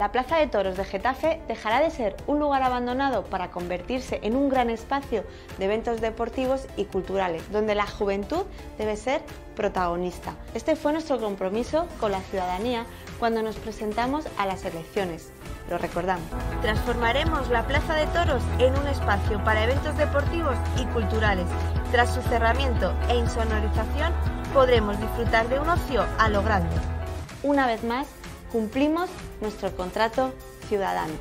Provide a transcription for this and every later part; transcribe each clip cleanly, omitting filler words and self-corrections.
La Plaza de Toros de Getafe dejará de ser un lugar abandonado para convertirse en un gran espacio de eventos deportivos y culturales, donde la juventud debe ser protagonista. Este fue nuestro compromiso con la ciudadanía cuando nos presentamos a las elecciones. Lo recordamos. Transformaremos la Plaza de Toros en un espacio para eventos deportivos y culturales. Tras su cerramiento e insonorización, podremos disfrutar de un ocio a lo grande. Una vez más, cumplimos nuestro contrato ciudadano.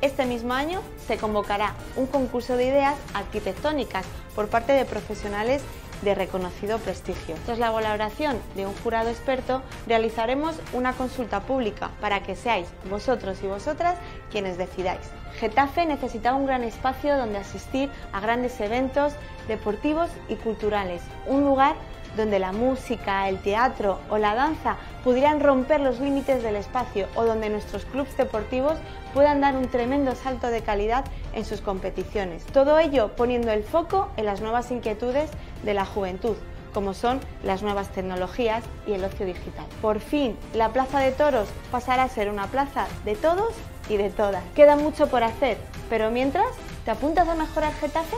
Este mismo año se convocará un concurso de ideas arquitectónicas por parte de profesionales de reconocido prestigio. Tras la valoración de un jurado experto, realizaremos una consulta pública para que seáis vosotros y vosotras quienes decidáis. Getafe necesita un gran espacio donde asistir a grandes eventos deportivos y culturales, un lugar donde la música, el teatro o la danza pudieran romper los límites del espacio o donde nuestros clubes deportivos puedan dar un tremendo salto de calidad en sus competiciones. Todo ello poniendo el foco en las nuevas inquietudes de la juventud, como son las nuevas tecnologías y el ocio digital. Por fin, la Plaza de Toros pasará a ser una plaza de todos y de todas. Queda mucho por hacer, pero mientras, ¿te apuntas a mejorar Getafe?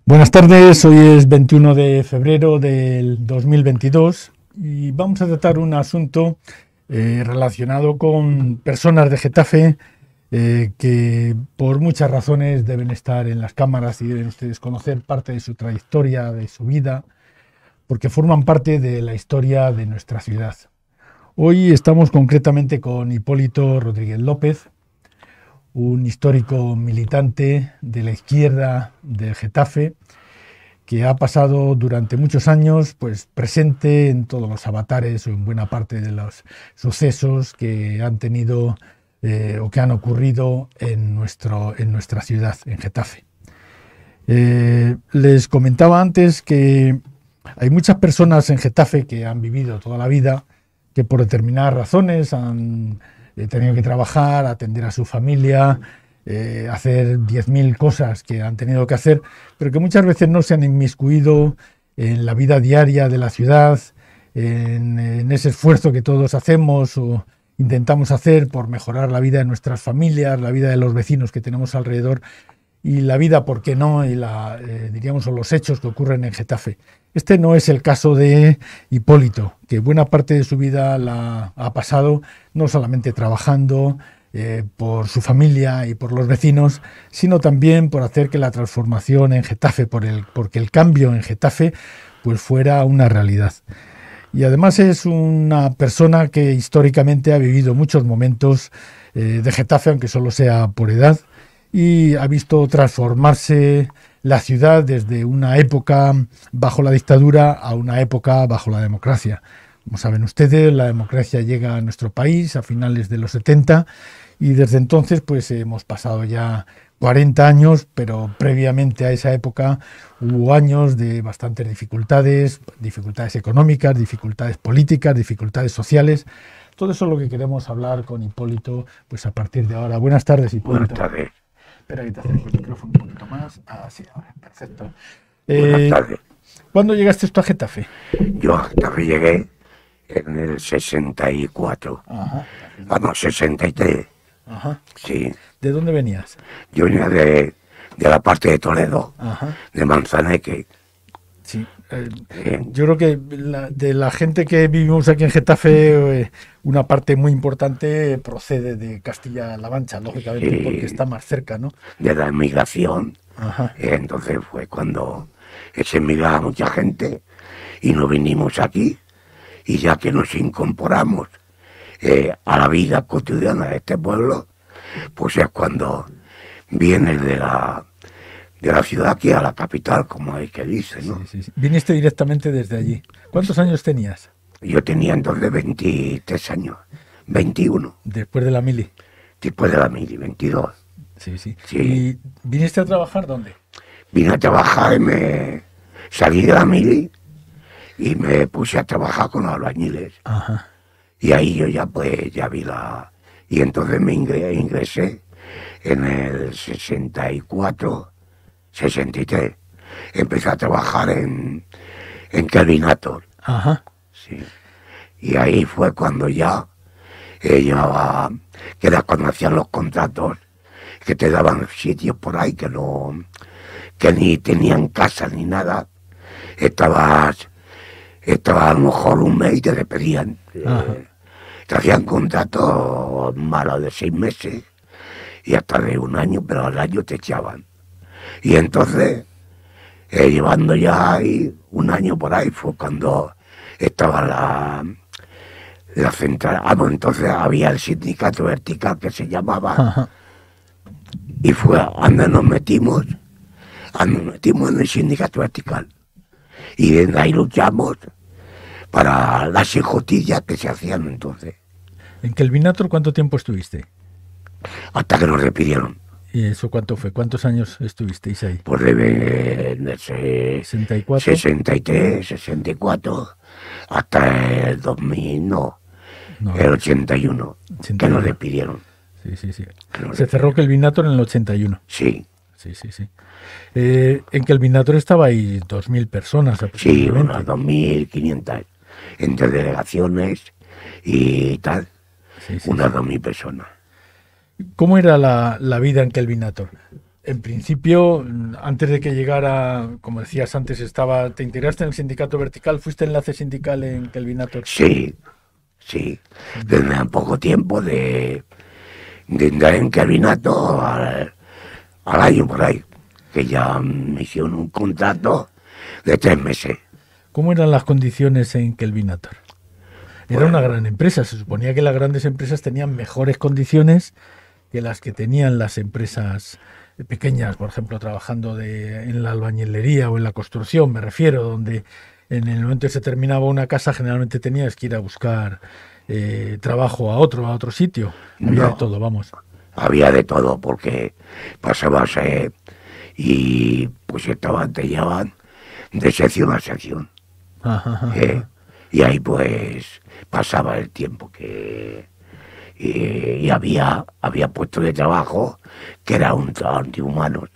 Buenas tardes, hoy es 21 de febrero del 2022 y vamos a tratar un asunto relacionado con personas de Getafe que por muchas razones deben estar en las cámaras y deben ustedes conocer parte de su trayectoria, de su vida, porque forman parte de la historia de nuestra ciudad. Hoy estamos concretamente con Hipólito Rodríguez López, un histórico militante de la izquierda de Getafe, que ha pasado durante muchos años presente en todos los avatares o en buena parte de los sucesos que han tenido o que han ocurrido en nuestra ciudad, en Getafe. Les comentaba antes que hay muchas personas en Getafe que han vivido toda la vida, que por determinadas razones han tenido que trabajar, atender a su familia, hacer 10.000 cosas que han tenido que hacer, pero que muchas veces no se han inmiscuido en la vida diaria de la ciudad, en ese esfuerzo que todos hacemos o intentamos hacer por mejorar la vida de nuestras familias, la vida de los vecinos que tenemos alrededor y la vida, ¿por qué no?, y diríamos, o los hechos que ocurren en Getafe. Este no es el caso de Hipólito, que buena parte de su vida la ha pasado no solamente trabajando por su familia y por los vecinos, sino también por hacer que la transformación en Getafe, porque el cambio en Getafe fuera una realidad. Y además es una persona que históricamente ha vivido muchos momentos de Getafe, aunque solo sea por edad, y ha visto transformarse la ciudad desde una época bajo la dictadura a una época bajo la democracia. Como saben ustedes, la democracia llega a nuestro país a finales de los 70 y desde entonces hemos pasado ya 40 años, pero previamente a esa época hubo años de bastantes dificultades económicas, dificultades políticas, dificultades sociales. Todo eso es lo que queremos hablar con Hipólito a partir de ahora. Buenas tardes, Hipólito. Buenas tardes. Espera que te acerco el micrófono un poquito más. Ah, sí, ahora, perfecto. Buenas tardes. ¿Cuándo llegaste tú a Getafe? Yo a Getafe llegué en el 64. Ajá. No, 63. Ajá. Sí. ¿De dónde venías? Yo venía de la parte de Toledo, Ajá. de Manzaneque. Sí. Yo creo que de la gente que vivimos aquí en Getafe, una parte muy importante procede de Castilla-La Mancha, lógicamente, Sí. porque está más cerca, ¿no? De la emigración. Ajá. Entonces fue cuando se emigraba mucha gente y nos vinimos aquí, y ya que nos incorporamos a la vida cotidiana de este pueblo, es cuando viene de la ciudad aquí a la capital, como hay que dice, ¿no? Sí. Viniste directamente desde allí. ¿Cuántos años tenías? Yo tenía entonces 23 años, 21. Después de la mili. Después de la mili, 22. Sí, sí. Sí. ¿Y viniste a trabajar dónde? Vine a trabajar y me salí de la mili y me puse a trabajar con los albañiles. Ajá. Y ahí yo ya pues ya vi la... Y entonces me ingresé en el 64, 63. Empecé a trabajar en Kelvinator. Ajá. Sí. Y ahí fue cuando ya llevaba, que era cuando hacían los contratos, que te daban sitios por ahí que no, que ni tenían casa ni nada. Estabas a lo mejor un mes y te despedían. Te hacían contratos malos de 6 meses y hasta de 1 año, pero al año te echaban. Y entonces, llevando ya ahí 1 año por ahí, fue cuando estaba la central. Bueno, entonces había el sindicato vertical que se llamaba. Ajá. Y fue donde nos metimos en el sindicato vertical. Y desde ahí luchamos para las injusticias que se hacían entonces, ¿En Kelvinator cuánto tiempo estuviste? hasta que nos despidieron. ¿Y eso cuánto fue? ¿Cuántos años estuvisteis ahí? Pues de 64. 63, 64, hasta el 2000, no, el 81, que nos despidieron. Sí, sí, sí. Se cerró Kelvinator en el 81. Sí, Sí, sí, sí. En Kelvinator estabais 2.000 personas sí, aproximadamente. unas 2.500, entre delegaciones y tal, Sí, sí, unas sí. 2.000 personas. ¿Cómo era la vida en Kelvinator? En principio, antes de que llegara, como decías antes, te integraste en el sindicato vertical, ¿fuiste enlace sindical en Kelvinator? Sí, sí, desde poco tiempo de entrar en Kelvinator al año por ahí, que ya me hicieron un contrato de 3 meses. ¿Cómo eran las condiciones en Kelvinator? Era una gran empresa, se suponía que las grandes empresas tenían mejores condiciones que las que tenían las empresas pequeñas, por ejemplo, trabajando en la albañilería o en la construcción, me refiero, donde en el momento que se terminaba una casa generalmente tenías que ir a buscar trabajo a otro sitio. Había de todo, vamos. Había de todo, porque pasabas y pues te llevaban de sección a sección. Ajá, ajá. Y ahí pues pasaba el tiempo y había puestos de trabajo que era un trabajo antihumanos,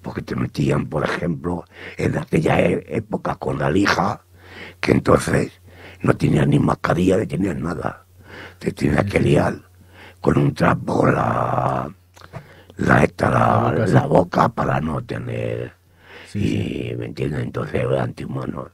porque te metían, por ejemplo, en aquella época con la lija, que entonces no tenías ni mascarilla ni tenías nada, te tenías que liar con un trapo la boca para no tener, Sí, y me entiendes, entonces era antihumano.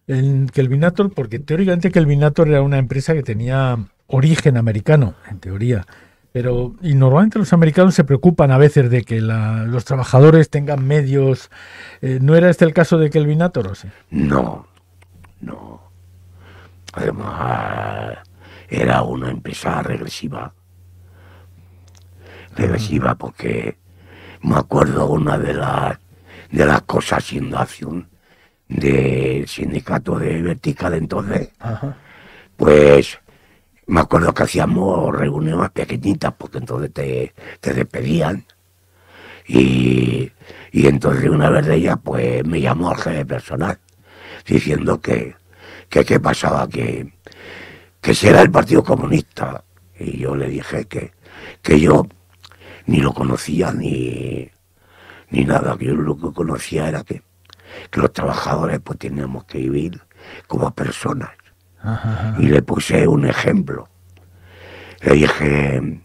En Kelvinator, porque teóricamente Kelvinator era una empresa que tenía origen americano, en teoría, y normalmente los americanos se preocupan a veces de que los trabajadores tengan medios. ¿No era este el caso de Kelvinator o sí? No, no. Además, era una empresa regresiva porque me acuerdo una de las cosas siendo acción del sindicato de vertical entonces. Ajá. Pues me acuerdo que hacíamos reuniones pequeñitas porque entonces te despedían y entonces una vez de ellas pues me llamó al jefe personal diciendo que qué pasaba, que si era el Partido Comunista, y yo le dije que yo ni lo conocía ni nada, que yo lo que conocía era que los trabajadores pues teníamos que vivir como personas. Ajá. Y le puse un ejemplo. Le dije,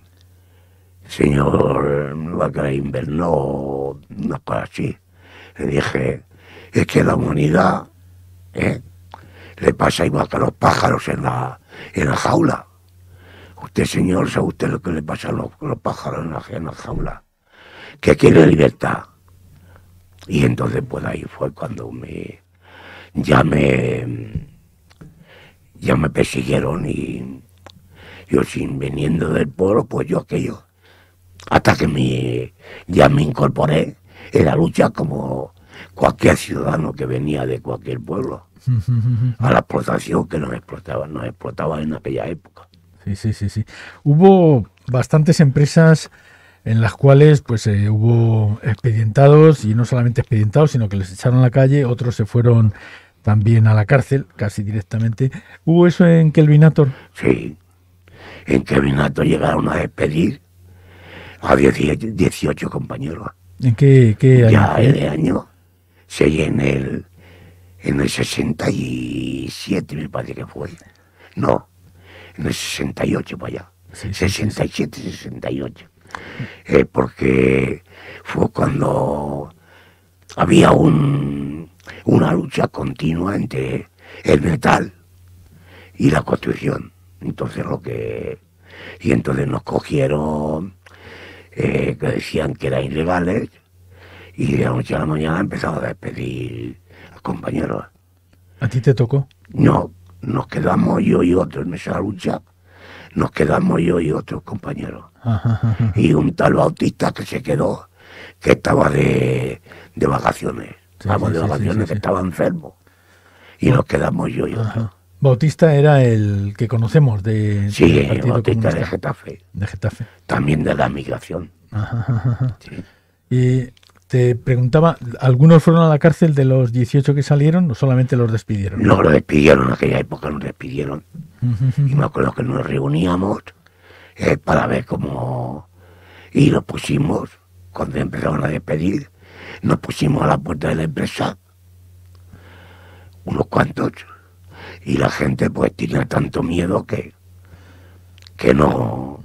señor Invernó, una cosa así. Le dije, es que la humanidad le pasa igual que a los pájaros en la jaula. Usted, señor, ¿sabe usted lo que le pasa a los pájaros en la jaula? Que quiere libertad. Y entonces pues ahí fue cuando ya me persiguieron y yo sin viniendo del pueblo, pues yo aquello, hasta que ya me incorporé en la lucha como cualquier ciudadano que venía de cualquier pueblo, a la explotación que nos explotaban en aquella época. Sí. Hubo bastantes empresas en las cuales pues hubo expedientados, y no solamente expedientados, sino que les echaron a la calle, otros se fueron también a la cárcel, casi directamente. ¿Hubo eso en Kelvinator? Sí, en Kelvinator llegaron a despedir a 18 compañeros. ¿En qué año? Ya el año, sí, en el 67 me parece que fue. No, en el 68 para allá. Sí, 67, 68. Porque fue cuando había una lucha continua entre el metal y la construcción. Entonces entonces nos cogieron, que decían que eran ilegales, y de la noche a la mañana empezamos a despedir a compañeros. ¿A ti te tocó? No, nos quedamos yo y otros en esa lucha. Nos quedamos yo y otros compañeros. Ajá. Y un tal Bautista que se quedó, que estaba de vacaciones. Estábamos de vacaciones, que estaba enfermo. Y nos quedamos yo y otros. Bautista era el que conocemos del Partido Bautista Comunista. de Getafe. De Getafe. También de la migración. Ajá. Sí. Y te preguntaba, ¿algunos fueron a la cárcel de los 18 que salieron o solamente los despidieron? No lo despidieron, en aquella época nos despidieron. Y me acuerdo que nos reuníamos para ver cómo... Y nos pusimos, cuando empezaron a despedir, nos pusimos a la puerta de la empresa, unos cuantos, y la gente pues tenía tanto miedo que no...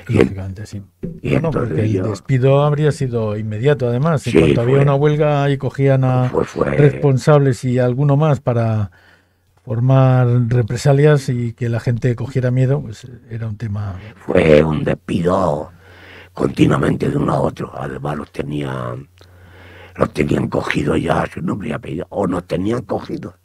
Lógicamente, sí. Y Bueno, porque el despido habría sido inmediato, además. En cuanto había una huelga y cogían a responsables y alguno más para formar represalias y que la gente cogiera miedo, pues era un tema... Fue un despido continuamente de uno a otro. Además los tenían cogidos ya, su nombre y apellido, o nos tenían cogidos.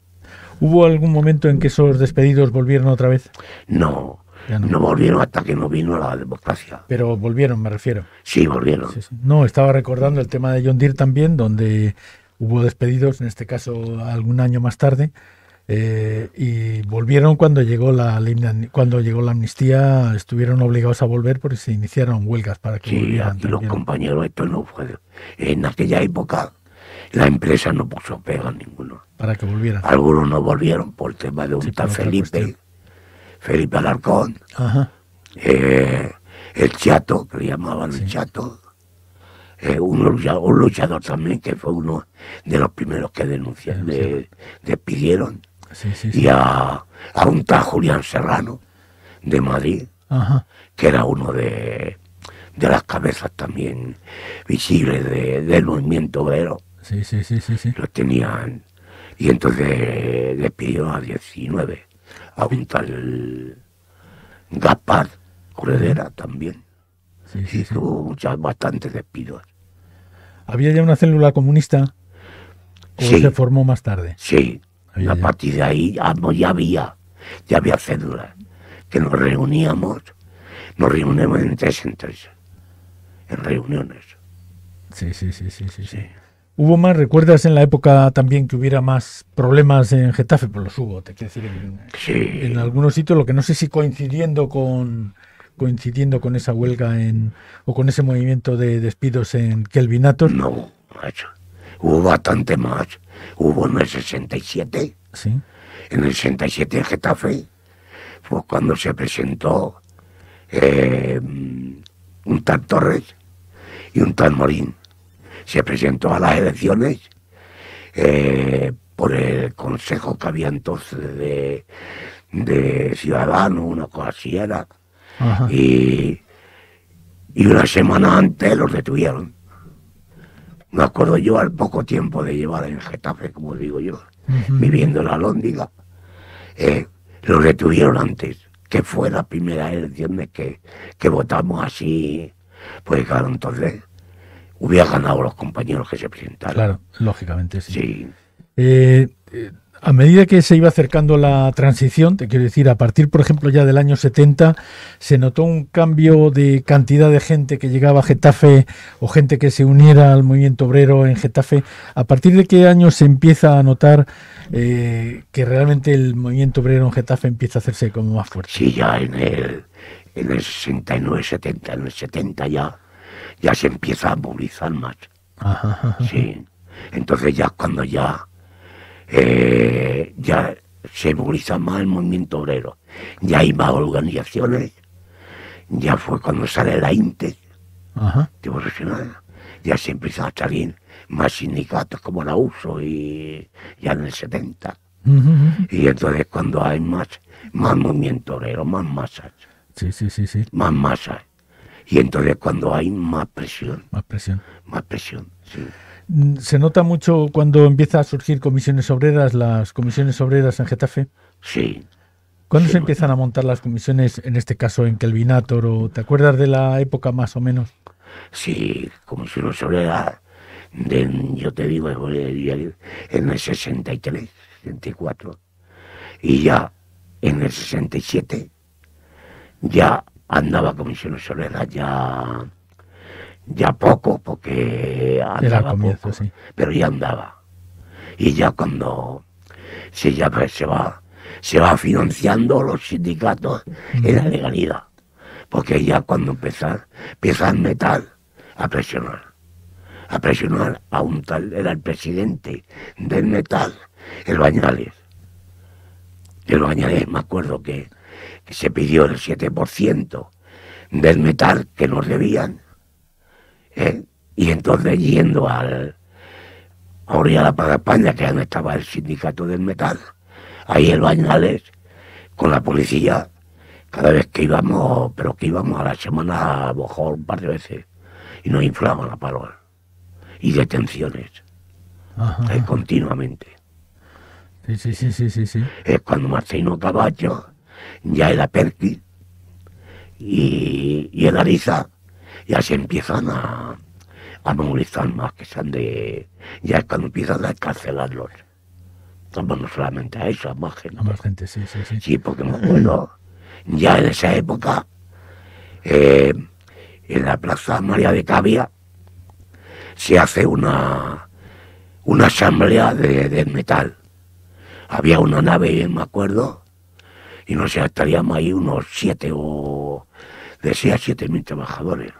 ¿Hubo algún momento en que esos despedidos volvieron otra vez? No. No volvieron hasta que no vino la democracia. Pero volvieron, me refiero. Sí, volvieron. Sí. No, estaba recordando el tema de John Deere también, donde hubo despedidos, en este caso algún año más tarde, y volvieron cuando llegó la amnistía, estuvieron obligados a volver porque se iniciaron huelgas para que volvieran. Aquí los compañeros, esto no fue. En aquella época la empresa no puso pega a ninguno. Para que volvieran. Algunos no volvieron por el tema de un tal Felipe Alarcón, el Chato, que le llamaban el Chato, un luchador también, que fue uno de los primeros que despidieron, y a un tal Julián Serrano, de Madrid, que era uno de las cabezas también visibles del movimiento obrero. Sí. Los tenían, y entonces despidió a 19. A un tal Gaspar Corredera también. Sí, hubo bastantes despidos. ¿Había ya una célula comunista o se formó más tarde? Sí, a partir de ahí ya había células, que nos reuníamos en tres, en reuniones. Sí. ¿Hubo más? ¿Recuerdas en la época también que hubiera más problemas en Getafe? Pues los hubo, te quiero decir, en algunos sitios, lo que no sé si coincidiendo con esa huelga o con ese movimiento de despidos en Kelvinator. No, macho, hubo bastante más. Hubo en el 67. Sí. En el 67 en Getafe fue cuando se presentó un tal Torres y un tal Morín. Se presentó a las elecciones por el consejo que había entonces de Ciudadanos, una cosa así era. Y una semana antes los detuvieron. Me acuerdo yo al poco tiempo de llevar en Getafe, como digo yo, viviendo en la Alhóndiga, los detuvieron antes, que fue la primera elección de que votamos así, pues claro, entonces hubiera ganado los compañeros que se presentaron. Claro, lógicamente, sí. A medida que se iba acercando la transición, te quiero decir, a partir, por ejemplo, ya del año 70, se notó un cambio de cantidad de gente que llegaba a Getafe o gente que se uniera al movimiento obrero en Getafe. ¿A partir de qué año se empieza a notar que realmente el movimiento obrero en Getafe empieza a hacerse como más fuerte? Sí, ya en el 69, 70, en el 70 ya ya se empieza a movilizar más. Ajá. Sí. Entonces ya cuando ya se moviliza más el movimiento obrero, ya hay más organizaciones, ya fue cuando sale la INTE, Ajá. ya se empiezan a salir más sindicatos como la USO y ya en el 70. Y entonces cuando hay más movimiento obrero, más masas. Sí. Más masas. Y entonces cuando hay más presión. Más presión. Más presión, sí. ¿Se nota mucho cuando empieza a surgir comisiones obreras, las comisiones obreras en Getafe? Sí. ¿Cuándo Sí, se empiezan a montar las comisiones, en este caso en Kelvinator? ¿O te acuerdas de la época más o menos? Sí, comisiones obreras, yo te digo, en el 63, 64. Y ya en el 67 ya andaba comisiones obreras, ya poco, porque andaba Era comienzo, poco, sí. pero ya andaba. Y ya cuando se va financiando los sindicatos en la legalidad, porque ya cuando empieza el metal a presionar a un tal, era el presidente del metal, el Bañales, me acuerdo que se pidió el 7% del metal que nos debían, y entonces yendo a Oriala para España, que donde estaba el sindicato del metal, ahí el Bañales, con la policía, cada vez que íbamos a la semana, a lo mejor un par de veces, y nos inflaban a palos, y detenciones, continuamente. Sí. Es cuando Marcelino Caballo ya era Perqui y el Ariza ya se empiezan a movilizar más, ya es cuando empiezan a encarcelarlos. No solamente a eso, a más gente. A más gente, sí. Sí, porque me acuerdo, ya en esa época, en la Plaza María de Cavia, se hace una asamblea del metal. Había una nave, me acuerdo, y no sé, estaríamos ahí unos 7 a 7.000 trabajadores.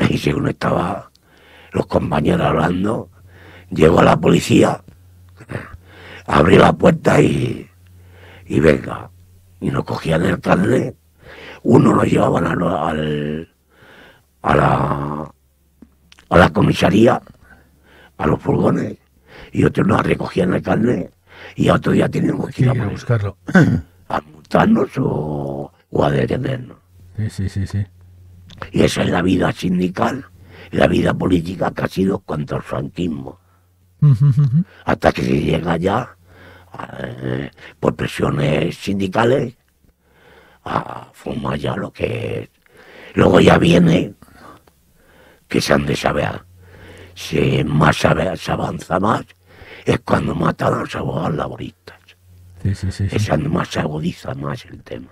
Y según estaban los compañeros hablando, llegó la policía, abrió la puerta y venga, y nos cogían el carnet, uno lo llevaban a la comisaría, a los furgones, y otros nos recogían el carnet, y otro día teníamos que ir a buscarlo, a multarnos o a detenernos. Sí. Y esa es la vida sindical, la vida política que ha sido contra el franquismo. Hasta que se llega ya, por presiones sindicales, a formar ya lo que es. Luego ya viene que se han de saber, se avanza más, es cuando matan a los abogados laboristas. Sí. Más se agudiza más el tema.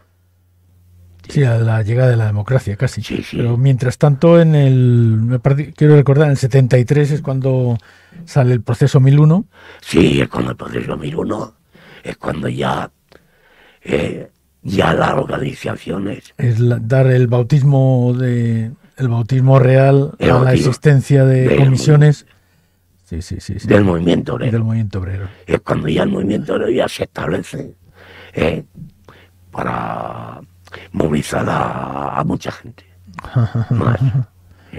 Sí, a la llegada de la democracia, casi. Sí. Pero mientras tanto, quiero recordar, en el 73 es cuando sale el proceso 1001. Sí, es cuando el proceso 1001, es cuando ya las organizaciones... Es dar el bautismo real a la existencia de comisiones. Sí. Del movimiento obrero. Del movimiento obrero. Es cuando ya el movimiento obrero ya se establece para movilizar a mucha gente. Más.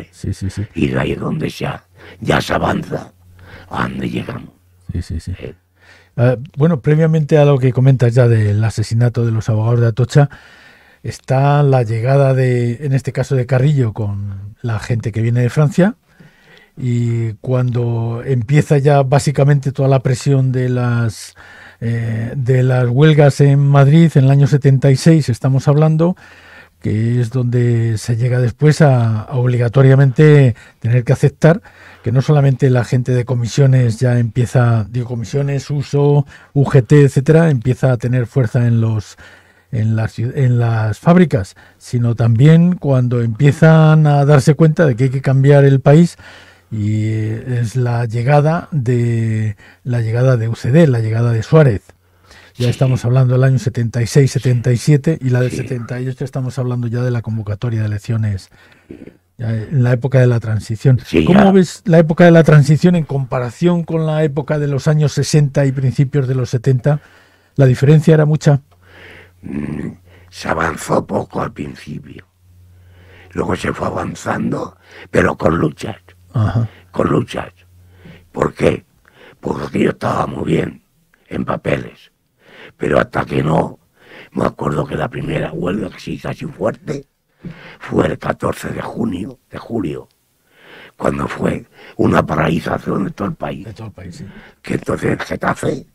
Sí. Y de ahí es donde ya se avanza a donde llegamos. Sí. Bueno, previamente a lo que comentas ya del asesinato de los abogados de Atocha, está la llegada en este caso de Carrillo, con la gente que viene de Francia, y cuando empieza ya básicamente toda la presión de las huelgas en Madrid en el año 76, estamos hablando, que es donde se llega después a obligatoriamente tener que aceptar que no solamente la gente de comisiones ya empieza, comisiones, uso, UGT, etcétera, empieza a tener fuerza en las fábricas, sino también cuando empiezan a darse cuenta de que hay que cambiar el país, y es la llegada de UCD, la llegada de Suárez. Ya estamos hablando del año 76-77, y la del 78 estamos hablando ya de la convocatoria de elecciones Ya en la época de la transición. Sí, ¿Cómo ya. ves la época de la transición en comparación con la época de los años 60 y principios de los 70? ¿La diferencia era mucha? Se avanzó poco al principio. Luego se fue avanzando, pero con luchas. Ajá. Con luchas. ¿Por qué? Porque aquello estaba muy bien en papeles. Pero hasta que no, me acuerdo que la primera huelga que se hizo así fuerte fue el 14 de julio, cuando fue una paralización de todo el país. De todo el país, sí. Que entonces en Getafe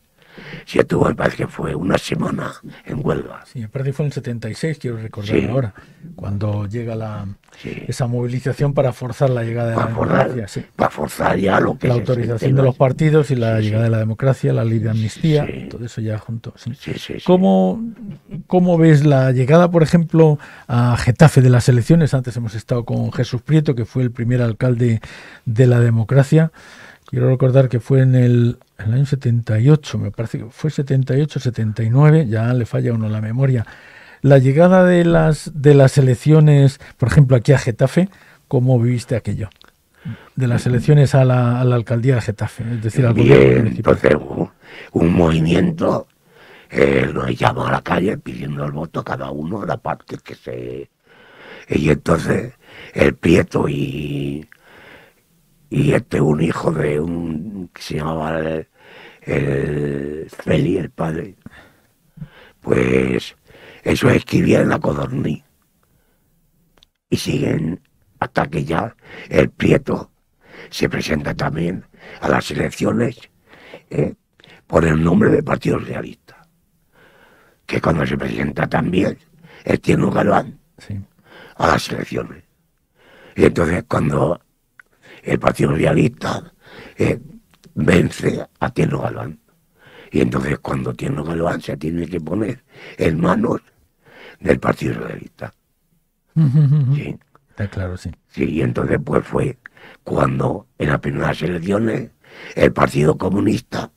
se estuvo, me parece que fue una semana en huelga. Sí, me parece que fue en el 76, quiero recordar Sí. ahora, cuando llega Sí. esa movilización para forzar la llegada de la democracia. Sí. Para forzar ya lo que La se autorización siente, de ¿no? los partidos y la Sí, llegada sí. de la democracia, la ley de amnistía, Sí. todo eso ya junto. Sí. Sí, sí, sí. ¿Cómo ves la llegada, por ejemplo, a Getafe de las elecciones? Antes hemos estado con Jesús Prieto, que fue el primer alcalde de la democracia. Quiero recordar que fue en el año 78, me parece que fue 78, 79, ya le falla a uno la memoria. La llegada de las elecciones, por ejemplo, aquí a Getafe, ¿cómo viviste aquello? De las elecciones a la alcaldía de Getafe, es decir, al gobierno Bien, municipal. entonces hubo un movimiento, nos llamó a la calle pidiendo el voto a cada uno de la parte que se... Y entonces el Prieto y un hijo de un que se llamaba el Feli, el padre, pues eso escribían en la Codorní. Y siguen hasta que ya el Prieto se presenta también a las elecciones por el nombre del Partido Socialista. Que cuando se presenta también el Tierno Galván Sí. a las elecciones. Y entonces cuando el Partido Socialista vence a Tierno Galván. Y entonces cuando Tierno Galván se tiene que poner en manos del Partido Socialista. Sí, Está claro, sí. sí, y entonces pues fue cuando en las primeras elecciones el Partido Comunista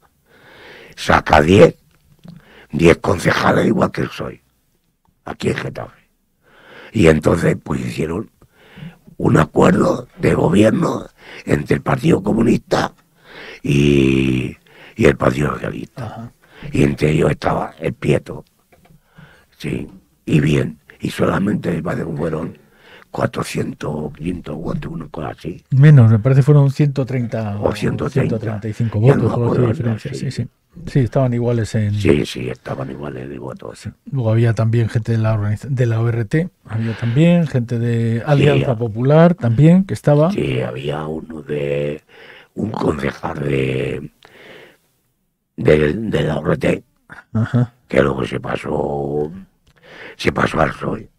saca 10 concejales igual que el PSOE, aquí en Getafe. Y entonces pues hicieron un acuerdo de gobierno entre el Partido Comunista y el Partido Socialista. Ajá. Y entre ellos estaba el Prieto. Sí, y bien. Y solamente me parece que fueron 400 o 500 votos, una cosa así. Menos, me parece que fueron 130 O 130. 135 Ya no votos, me por acuerdo, diferencia. no, Sí, sí. sí. Sí, estaban iguales en... Sí, sí, estaban iguales de votos. Sí. Luego había también gente de de la ORT, había también gente de Alianza Sí. Popular también, que estaba. Sí, había un concejal de la ORT, Ajá. que luego se pasó al PSOE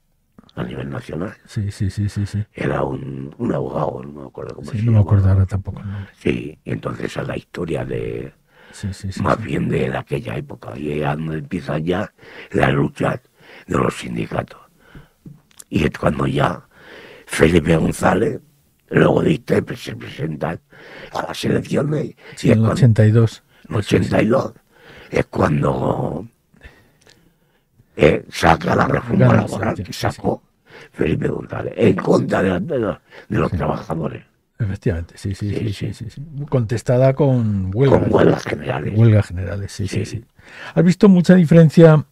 a nivel nacional. Sí, sí, sí, sí, sí. Era un abogado, no me acuerdo cómo Sí, se no me acuerdo llamaba. ahora tampoco el nombre. Sí, y entonces esa es la historia de Sí, sí, sí. más sí. bien de aquella época, y es donde empiezan ya las luchas de los sindicatos. Y es cuando ya Felipe González, luego diste, se presenta a las elecciones, Sí, y es en el cuando, 82. en 82, es cuando saca la reforma Gana, laboral sí, que sí, sacó Felipe González, en contra de los trabajadores, Efectivamente, sí, sí, sí, Sí, sí, sí. sí, sí. Contestada con huelgas. con huelgas generales. Huelgas generales, sí, sí, Sí. sí. ¿Has visto mucha diferencia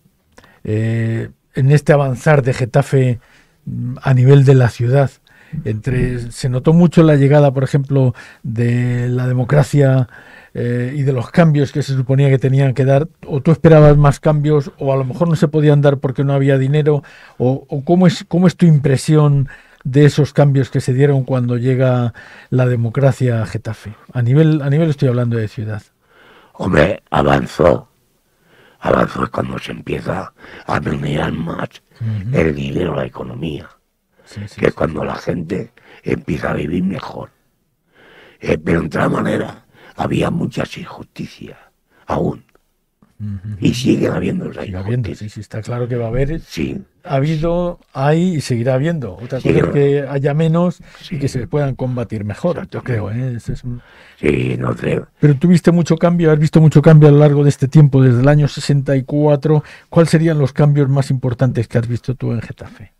en este avanzar de Getafe a nivel de la ciudad? Se notó mucho la llegada, por ejemplo, de la democracia y de los cambios que se suponía que tenían que dar, o tú esperabas más cambios, o a lo mejor no se podían dar porque no había dinero, o cómo es tu impresión de esos cambios que se dieron cuando llega la democracia a Getafe. A nivel estoy hablando de ciudad. Hombre, avanzó es cuando se empieza a menear más el dinero, la economía, Sí, sí, que es sí. cuando la gente empieza a vivir mejor. Pero de otra manera, había muchas injusticias aún, y siguen habiendo esas Sigue habiendo, sí, injusticias. sí, está claro que va a haber, Sí, ha habido, hay y seguirá habiendo. Otra cosa Sigue- es que haya menos Sí. y que se puedan combatir mejor, yo Exactamente. creo. Ese es sí, no sé. Pero tú viste mucho cambio, has visto mucho cambio a lo largo de este tiempo, desde el año 64. ¿Cuáles serían los cambios más importantes que has visto tú en Getafe?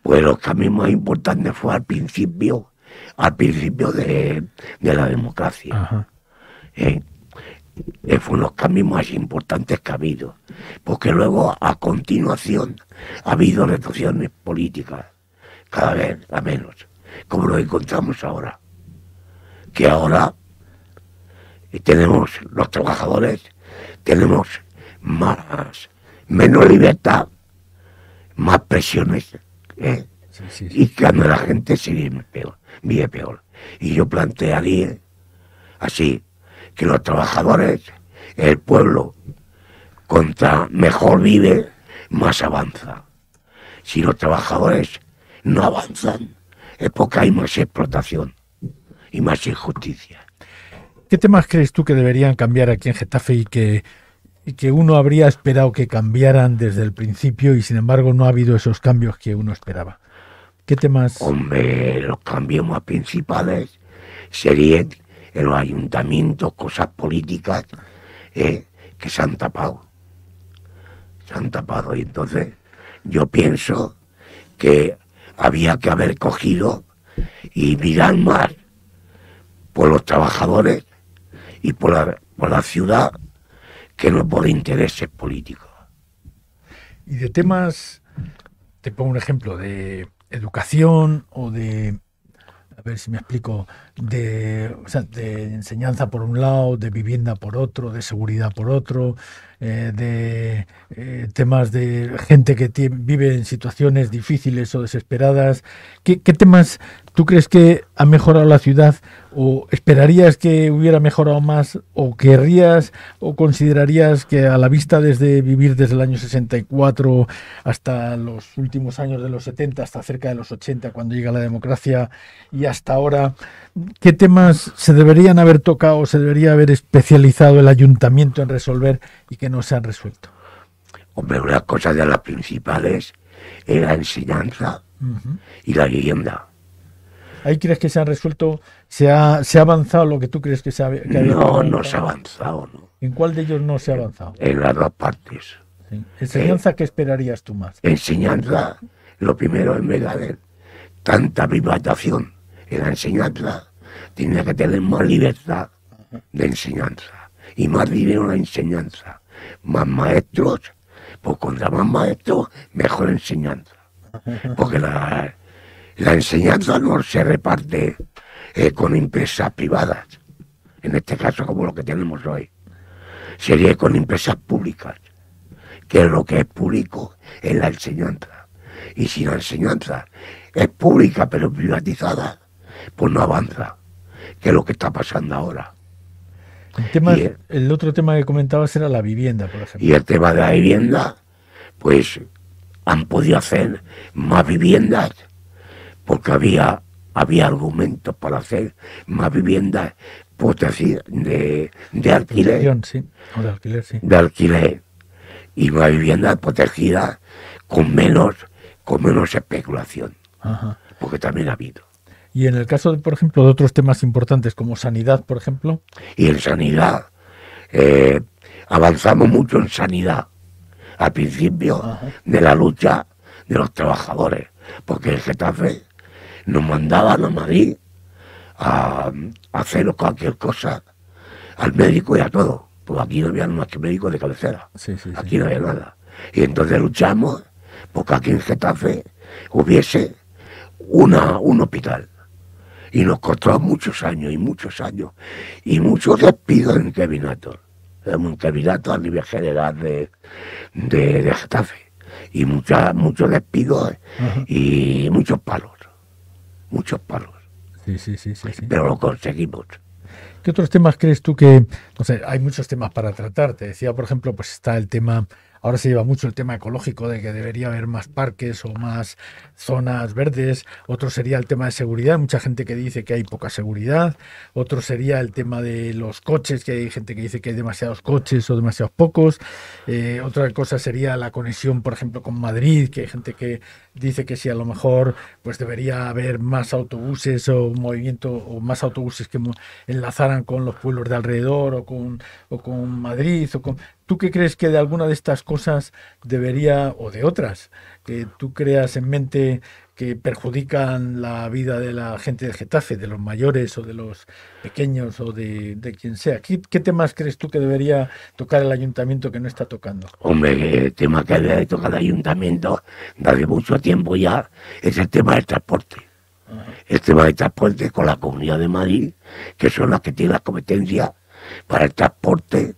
Pues los cambios más importantes fue al principio de la democracia. Ajá. Fueron los cambios más importantes que ha habido, porque luego a continuación ha habido reducciones políticas, cada vez a menos, como lo encontramos ahora, que ahora tenemos los trabajadores, tenemos menos libertad, más presiones, Sí. y cuando la gente se vive peor. Y yo plantearía así, que los trabajadores, el pueblo, contra mejor vive, más avanza. Si los trabajadores no avanzan, es porque hay más explotación y más injusticia. ¿Qué temas crees tú que deberían cambiar aquí en Getafe y que uno habría esperado que cambiaran desde el principio y sin embargo no ha habido esos cambios que uno esperaba? ¿Qué temas? Hombre, los cambios más principales serían en los ayuntamientos, cosas políticas que se han tapado. Y entonces yo pienso que había que haber cogido y mirar más por los trabajadores y por la ciudad que no por intereses políticos. Y de temas, te pongo un ejemplo, de educación o de, a ver si me explico, de enseñanza por un lado, de vivienda por otro, de seguridad por otro, de temas de gente que vive en situaciones difíciles o desesperadas. ¿Qué temas tú crees que ha mejorado la ciudad o esperarías que hubiera mejorado más o querrías o considerarías que a la vista vivir desde el año 64 hasta los últimos años de los 70, hasta cerca de los 80 cuando llega la democracia y hasta ahora, qué temas se deberían haber tocado o se debería haber especializado el ayuntamiento en resolver y que no se han resuelto? Hombre, una cosa de las principales es la enseñanza y la vivienda. ¿Ahí crees que se han resuelto? ¿Se ha avanzado lo que tú crees que había avanzado? No se ha avanzado, no. ¿En cuál de ellos no se ha avanzado? En las dos partes. Sí. ¿Enseñanza qué esperarías tú más? Enseñanza, lo primero en vez de haber tanta privatización en la enseñanza, tiene que tener más libertad de enseñanza y más dinero en la enseñanza. Más maestros, pues contra más maestros, mejor enseñanza. Porque la enseñanza no se reparte con empresas privadas, en este caso como lo que tenemos hoy. Sería con empresas públicas, que lo que es público es la enseñanza. Y si la enseñanza es pública pero privatizada, pues no avanza, que es lo que está pasando ahora. El otro tema que comentabas era la vivienda, por ejemplo. Y el tema de la vivienda, pues han podido hacer más viviendas porque había argumentos para hacer más viviendas, pues decir, de alquiler. Sí, o de alquiler, sí. De alquiler. Y más viviendas protegidas con menos especulación. Ajá. Porque también ha habido. Y en el caso, por ejemplo, de otros temas importantes como sanidad, por ejemplo. Y en sanidad, avanzamos mucho en sanidad. Al principio de la lucha de los trabajadores. Porque el Getafe nos mandaban a Madrid a hacer cualquier cosa al médico y a todo. Porque aquí no había más que médicos de cabecera. Aquí no había nada. Y entonces luchamos porque aquí en Getafe hubiese un hospital. Y nos costó muchos años. Y muchos despidos en Kevinator. En Kevinator a nivel general de Getafe. Y muchos despidos y muchos palos. Sí. Pero lo conseguimos. ¿Qué otros temas crees tú que, no sé, hay muchos temas para tratar? Te decía, por ejemplo, pues está el tema, ahora se lleva mucho el tema ecológico de que debería haber más parques o más zonas verdes. Otro sería el tema de seguridad, mucha gente que dice que hay poca seguridad. Otro sería el tema de los coches, que hay gente que dice que hay demasiados coches o demasiados pocos. Otra cosa sería la conexión, por ejemplo, con Madrid, que hay gente que dice que si a lo mejor pues debería haber más autobuses o movimiento o más autobuses que enlazaran con los pueblos de alrededor o con Madrid o con... ¿Tú qué crees que de alguna de estas cosas debería, o de otras, que tú creas en mente que perjudican la vida de la gente de Getafe, de los mayores o de los pequeños o de quien sea. ¿Qué temas crees tú que debería tocar el ayuntamiento que no está tocando? Hombre, el tema que debe tocar el ayuntamiento desde mucho tiempo ya es el tema del transporte. Ajá. El tema del transporte con la Comunidad de Madrid, que son las que tienen la competencia para el transporte,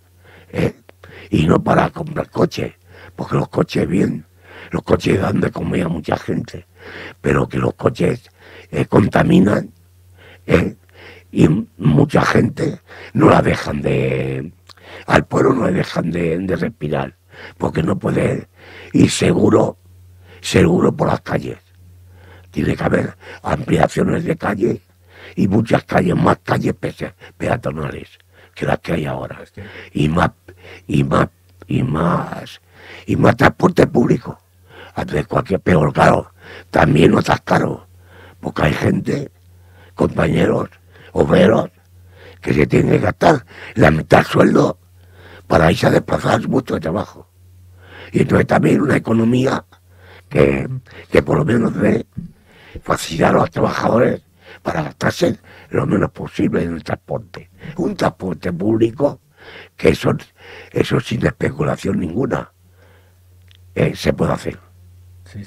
y no para comprar coches, porque los coches bien, los coches dan de comer a mucha gente, pero que los coches contaminan, y mucha gente no la dejan al pueblo no le dejan de respirar, porque no puede ir seguro por las calles. Tiene que haber ampliaciones de calles y muchas calles, más calles peatonales que las que hay ahora, y más transporte público. De cualquier, pero claro, también no está caro, porque hay gente, compañeros, obreros, que se tienen que gastar la mitad del sueldo para irse a desplazar a su puesto de trabajo. Y entonces también una economía que por lo menos dé facilidad a los trabajadores para gastarse lo menos posible en el transporte. Un transporte público que eso sin especulación ninguna se puede hacer. Sí.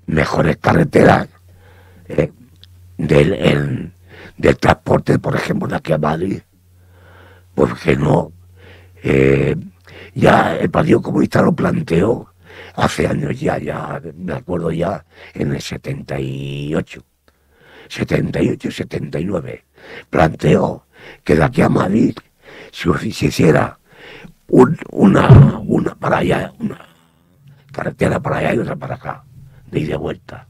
Mejores carreteras del transporte, por ejemplo, de aquí a Madrid, porque no, ya el Partido Comunista lo planteó hace años ya me acuerdo ya en el 78, 79, planteó que de aquí a Madrid se hiciera una para allá, una carretera para allá y otra para acá, de ida y de vuelta,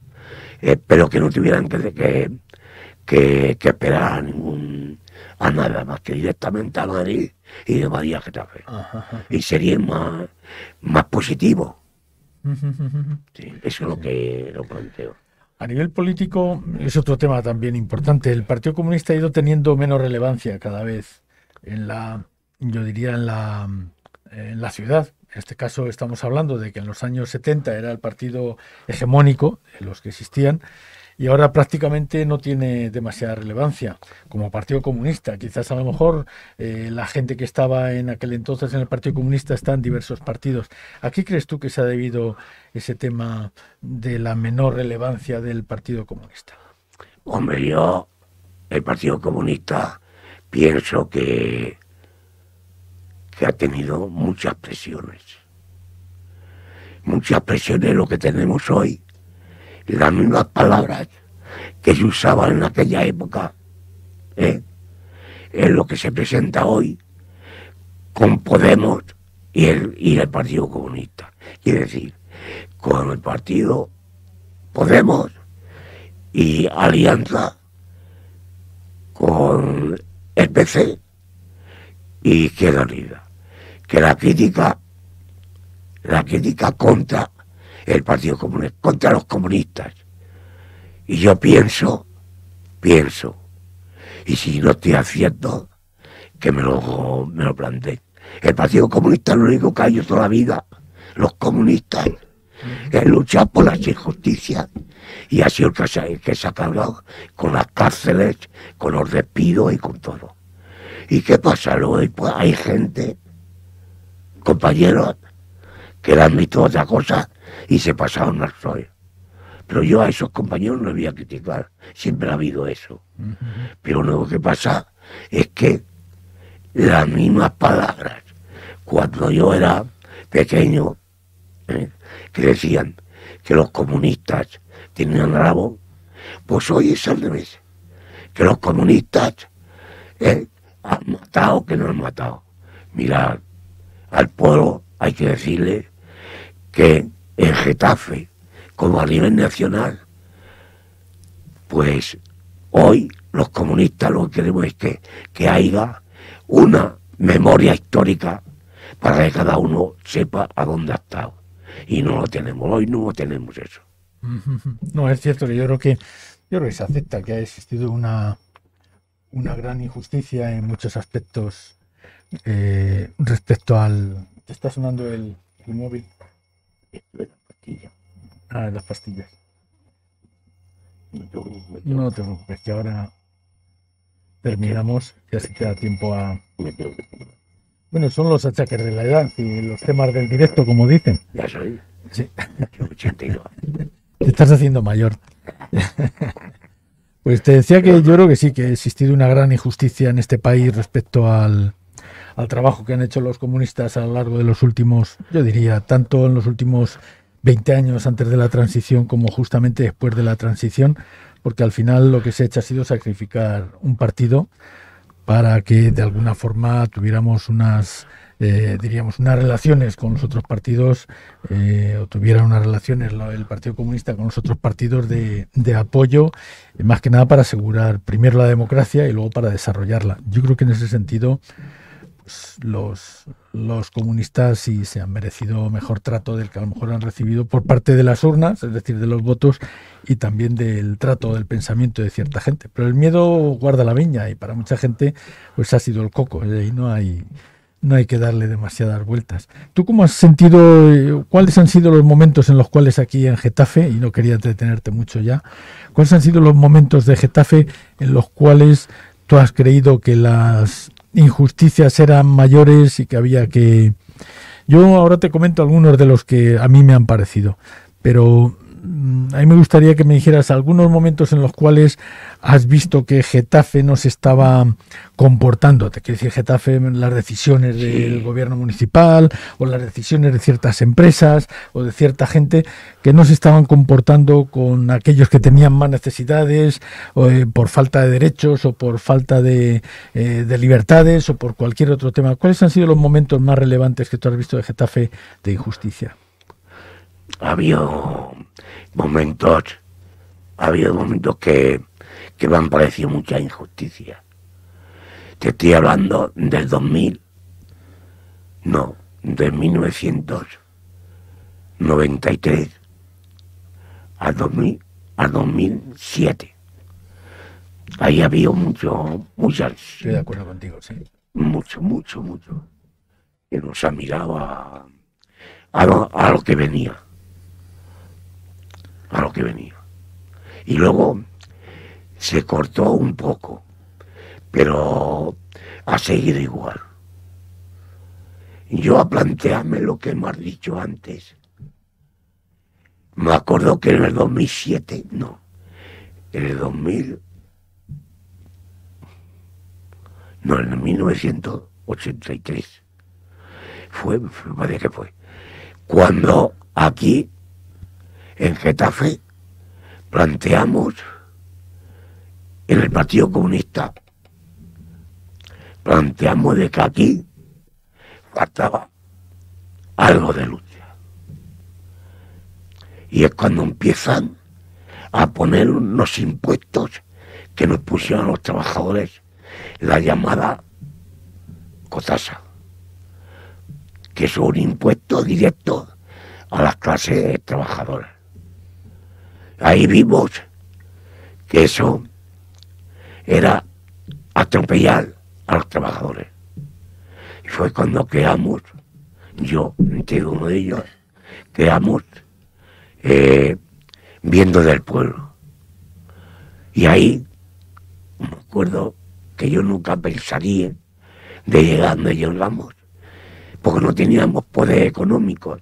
pero que no tuvieran que esperar a nada más que directamente a Madrid y de Madrid a Getafe. Y sería más positivo. Sí, eso es lo que lo planteo. A nivel político es otro tema también importante. El Partido Comunista ha ido teniendo menos relevancia cada vez en la ciudad. En este caso estamos hablando de que en los años 70 era el partido hegemónico, de los que existían, y ahora prácticamente no tiene demasiada relevancia como Partido Comunista. Quizás a lo mejor la gente que estaba en aquel entonces en el Partido Comunista está en diversos partidos. ¿A qué crees tú que se ha debido ese tema de la menor relevancia del Partido Comunista? Hombre, yo, el Partido Comunista, pienso que ha tenido muchas presiones. Muchas presiones lo que tenemos hoy. Las mismas palabras que se usaban en aquella época, es lo que se presenta hoy con Podemos y el Partido Comunista. Quiere decir, con el Partido Podemos y alianza con el PC y Izquierda Unida. Que la crítica contra el Partido Comunista, contra los comunistas. Y yo pienso, y si no estoy haciendo, que me lo planteé. El Partido Comunista lo único que ha hecho toda la vida, los comunistas, es luchar por las injusticias. Y ha sido el que se ha cargado con las cárceles, con los despidos y con todo. ¿Y qué pasa? Luego pues, hay gente, compañeros, que le han visto otra cosa y se pasaron al PSOE. Pero yo a esos compañeros no voy a criticar, siempre ha habido eso. Pero lo que pasa es que las mismas palabras, cuando yo era pequeño, que decían que los comunistas tenían rabo, pues hoy es al revés. Que los comunistas han matado que no han matado. Mirad, al pueblo hay que decirle que en Getafe, como a nivel nacional, pues hoy los comunistas lo que queremos es que haya una memoria histórica para que cada uno sepa a dónde ha estado. Y no lo tenemos, hoy no tenemos eso. No, es cierto que yo creo que se acepta que ha existido una gran injusticia en muchos aspectos respecto al... ¿Te está sonando el móvil? Las pastillas. No te preocupes, que ahora terminamos y así te da tiempo a... Bueno, son los achaques de la edad y los temas del directo, como dicen. Ya soy. Sí. 82. Te estás haciendo mayor. Pues te decía que yo creo que sí, que ha existido una gran injusticia en este país respecto al trabajo que han hecho los comunistas a lo largo de los últimos, yo diría, tanto en los últimos 20 años antes de la transición como justamente después de la transición, porque al final lo que se ha hecho ha sido sacrificar un partido para que de alguna forma tuviéramos unas, diríamos, unas relaciones con los otros partidos, o tuviera unas relaciones el Partido Comunista con los otros partidos de apoyo, más que nada para asegurar primero la democracia y luego para desarrollarla. Yo creo que en ese sentido pues, los comunistas sí se han merecido mejor trato del que a lo mejor han recibido por parte de las urnas, es decir, de los votos, y también del trato, del pensamiento de cierta gente. Pero el miedo guarda la viña y para mucha gente pues ha sido el coco, y no hay que darle demasiadas vueltas. ¿Tú cómo has sentido, cuáles han sido los momentos en los cuales aquí en Getafe, y no quería detenerte mucho ya, cuáles han sido los momentos de Getafe en los cuales tú has creído que las injusticias eran mayores y que había que... Yo ahora te comento algunos de los que a mí me han parecido, pero a mí me gustaría que me dijeras algunos momentos en los cuales has visto que Getafe no se estaba comportando. Te quiero decir, Getafe, las decisiones del gobierno municipal o las decisiones de ciertas empresas o de cierta gente que no se estaban comportando con aquellos que tenían más necesidades, o, por falta de derechos o por falta de libertades o por cualquier otro tema. ¿Cuáles han sido los momentos más relevantes que tú has visto de Getafe de injusticia? Había momentos que me han parecido mucha injusticia. Te estoy hablando del 2000, no, de 1993 al 2007. Ahí había muchas... Estoy de acuerdo contigo, sí. Mucho. Que nos ha mirado a lo que venía. Y luego se cortó un poco, pero ha seguido igual. Yo a plantearme lo que me has dicho antes, me acuerdo que en el 2007, no, en el 2000, no, en el 1983, parece que fue, cuando aquí en Getafe planteamos en el Partido Comunista, planteamos de que aquí faltaba algo de lucha. Y es cuando empiezan a poner unos impuestos que nos pusieron a los trabajadores, la llamada cotasa, que es un impuesto directo a las clases trabajadoras. Ahí vimos que eso era atropellar a los trabajadores. Y fue cuando creamos, yo, entre uno de ellos, creamos Viendo del Pueblo. Y ahí me acuerdo que yo nunca pensaría de llegar donde llegamos, porque no teníamos poder económicos.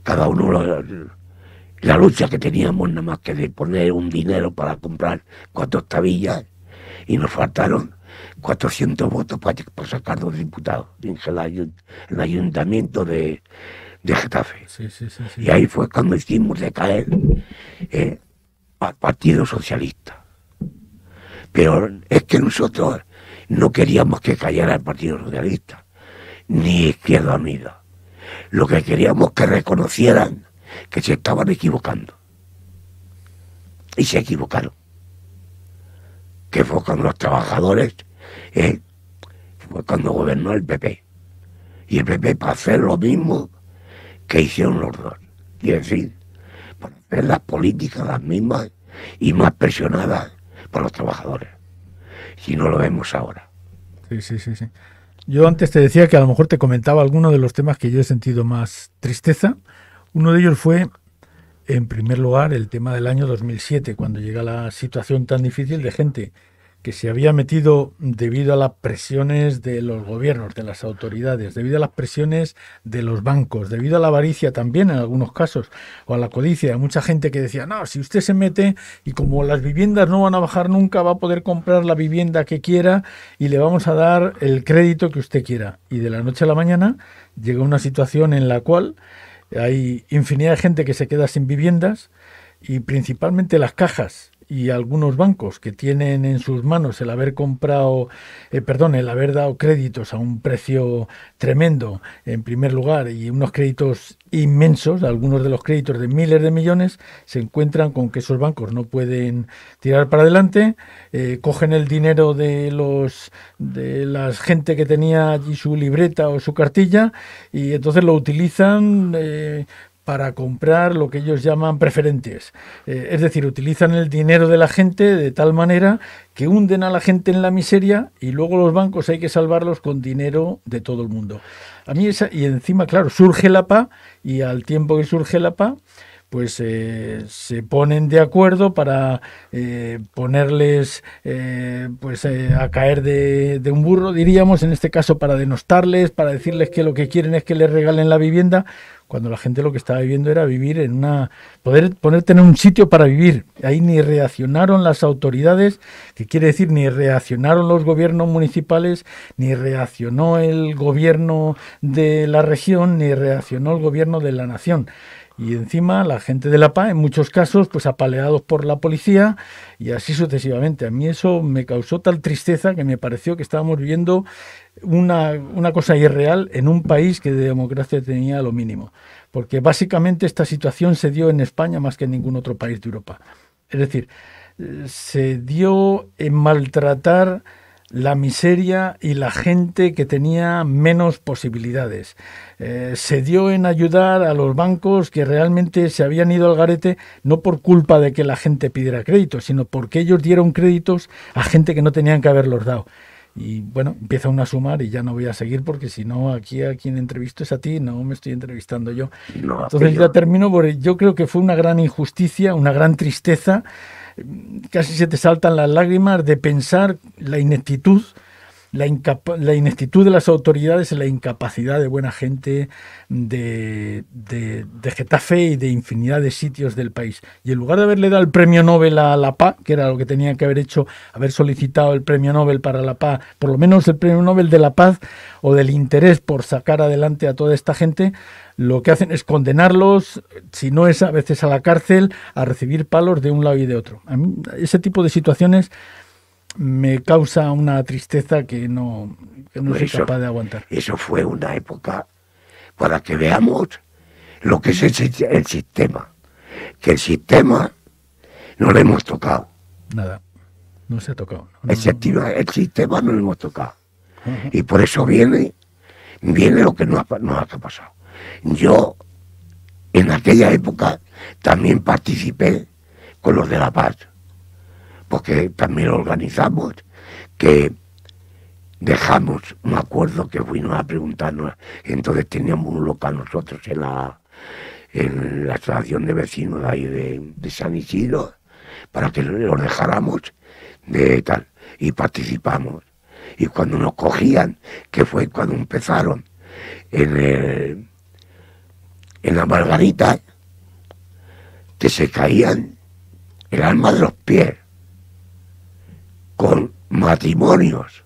Cada uno la lucha que teníamos nada más que de poner un dinero para comprar 4 tabillas, y nos faltaron 400 votos para sacar 2 diputados en el ayuntamiento de Getafe. Sí. Y ahí fue cuando hicimos decaer al Partido Socialista. Pero es que nosotros no queríamos que cayera el Partido Socialista, ni Izquierda Unida. Lo que queríamos que reconocieran que se estaban equivocando. Y se equivocaron. Que fue cuando los trabajadores, fue cuando gobernó el PP. Y el PP para hacer lo mismo que hicieron los dos. Y es decir, para hacer las políticas las mismas y más presionadas por los trabajadores. Si no lo vemos ahora. Sí. Yo antes te decía que a lo mejor te comentaba algunos de los temas que yo he sentido más tristeza. Uno de ellos fue En primer lugar, el tema del año 2007, cuando llega la situación tan difícil de gente que se había metido debido a las presiones de los gobiernos, de las autoridades, debido a las presiones de los bancos, debido a la avaricia también en algunos casos, o a la codicia. Hay mucha gente que decía, no, si usted se mete y como las viviendas no van a bajar nunca, va a poder comprar la vivienda que quiera y le vamos a dar el crédito que usted quiera. Y de la noche a la mañana llega una situación en la cual hay infinidad de gente que se queda sin viviendas y principalmente las cajas y algunos bancos que tienen en sus manos el haber comprado, el haber dado créditos a un precio tremendo en primer lugar y unos créditos inmensos, algunos de los créditos de miles de millones, se encuentran con que esos bancos no pueden tirar para adelante, cogen el dinero de la gente que tenía allí su libreta o su cartilla y entonces lo utilizan para comprar lo que ellos llaman preferentes. Es decir, utilizan el dinero de la gente de tal manera que hunden a la gente en la miseria y luego los bancos hay que salvarlos con dinero de todo el mundo. A mí y encima, claro, surge la PA y al tiempo que surge la PA, pues se ponen de acuerdo para ponerles a caer de un burro, diríamos, en este caso para denostarles, para decirles que lo que quieren es que les regalen la vivienda, cuando la gente lo que estaba viviendo era vivir en tener un sitio para vivir. Ahí ni reaccionaron las autoridades, que quiere decir ni reaccionaron los gobiernos municipales, ni reaccionó el gobierno de la región, ni reaccionó el gobierno de la nación. Y encima la gente de la PA, en muchos casos, pues apaleados por la policía y así sucesivamente. A mí eso me causó tal tristeza que me pareció que estábamos viviendo una cosa irreal en un país que de democracia tenía lo mínimo. Porque básicamente esta situación se dio en España más que en ningún otro país de Europa. Es decir, se dio en maltratar la miseria y la gente que tenía menos posibilidades. Se dio en ayudar a los bancos que realmente se habían ido al garete, no por culpa de que la gente pidiera créditos, sino porque ellos dieron créditos a gente que no tenían que haberlos dado. Y bueno, empieza uno a sumar y ya no voy a seguir porque si no, aquí a quien entrevisto es a ti, no me estoy entrevistando yo. No, entonces ya termino porque yo creo que fue una gran injusticia, una gran tristeza. Casi se te saltan las lágrimas de pensar la ineptitud, la ineptitud de las autoridades, la incapacidad de buena gente de Getafe y de infinidad de sitios del país. Y en lugar de haberle dado el premio Nobel a la paz, que era lo que tenía que haber hecho, haber solicitado el premio Nobel para la paz, por lo menos el premio Nobel de la paz o del interés por sacar adelante a toda esta gente, lo que hacen es condenarlos, si no es a veces a la cárcel, a recibir palos de un lado y de otro. A mí ese tipo de situaciones me causa una tristeza que no soy capaz de aguantar. Eso fue una época para que veamos lo que es el sistema. Que el sistema no le hemos tocado. Nada, no se ha tocado. El sistema no le hemos tocado. Uh-huh. Y por eso viene lo que nos ha pasado. Yo, en aquella época, también participé con los de La Paz. Porque también organizamos, que dejamos, me acuerdo que fuimos a preguntarnos, entonces teníamos un local nosotros en la asociación de vecinos de ahí de San Isidro, para que los dejáramos de tal, y participamos. Y cuando nos cogían, que fue cuando empezaron en la Margarita, que se caían el alma de los pies, con matrimonios,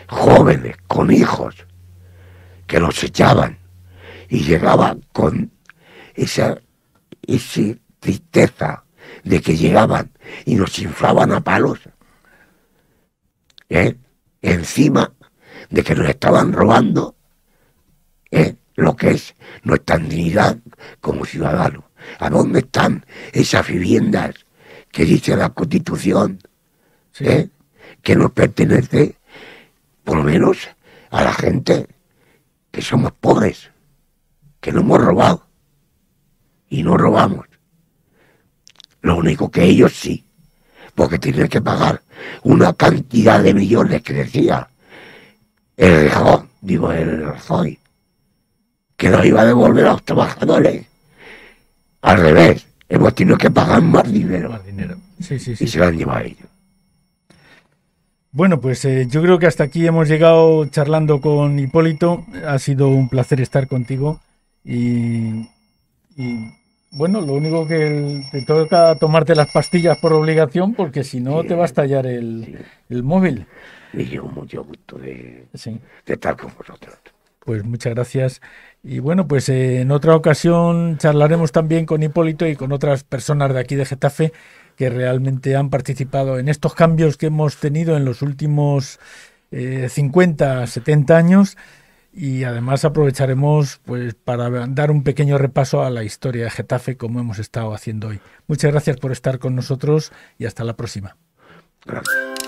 jóvenes, con hijos, que los echaban y llegaban con esa tristeza de que llegaban y nos inflaban a palos, encima de que nos estaban robando lo que es nuestra dignidad como ciudadanos. ¿A dónde están esas viviendas que dice la Constitución? Sí. Que nos pertenece, por lo menos, a la gente que somos pobres, que no hemos robado y no robamos. Lo único que ellos sí, porque tienen que pagar una cantidad de millones que decía el Rajoy, que nos iba a devolver a los trabajadores. Al revés, hemos tenido que pagar más dinero. Más dinero. Sí, sí, Y sí. se lo han llevado ellos. Bueno, pues yo creo que hasta aquí hemos llegado charlando con Hipólito. Ha sido un placer estar contigo y bueno, lo único que te toca tomarte las pastillas por obligación, porque si no Sí, te va a estallar sí. el móvil. Me llevo mucho gusto Sí. de estar con vosotros. Pues muchas gracias. Y bueno, pues en otra ocasión charlaremos también con Hipólito y con otras personas de aquí de Getafe que realmente han participado en estos cambios que hemos tenido en los últimos 50, 70 años. Y además aprovecharemos pues para dar un pequeño repaso a la historia de Getafe como hemos estado haciendo hoy. Muchas gracias por estar con nosotros y hasta la próxima. Gracias.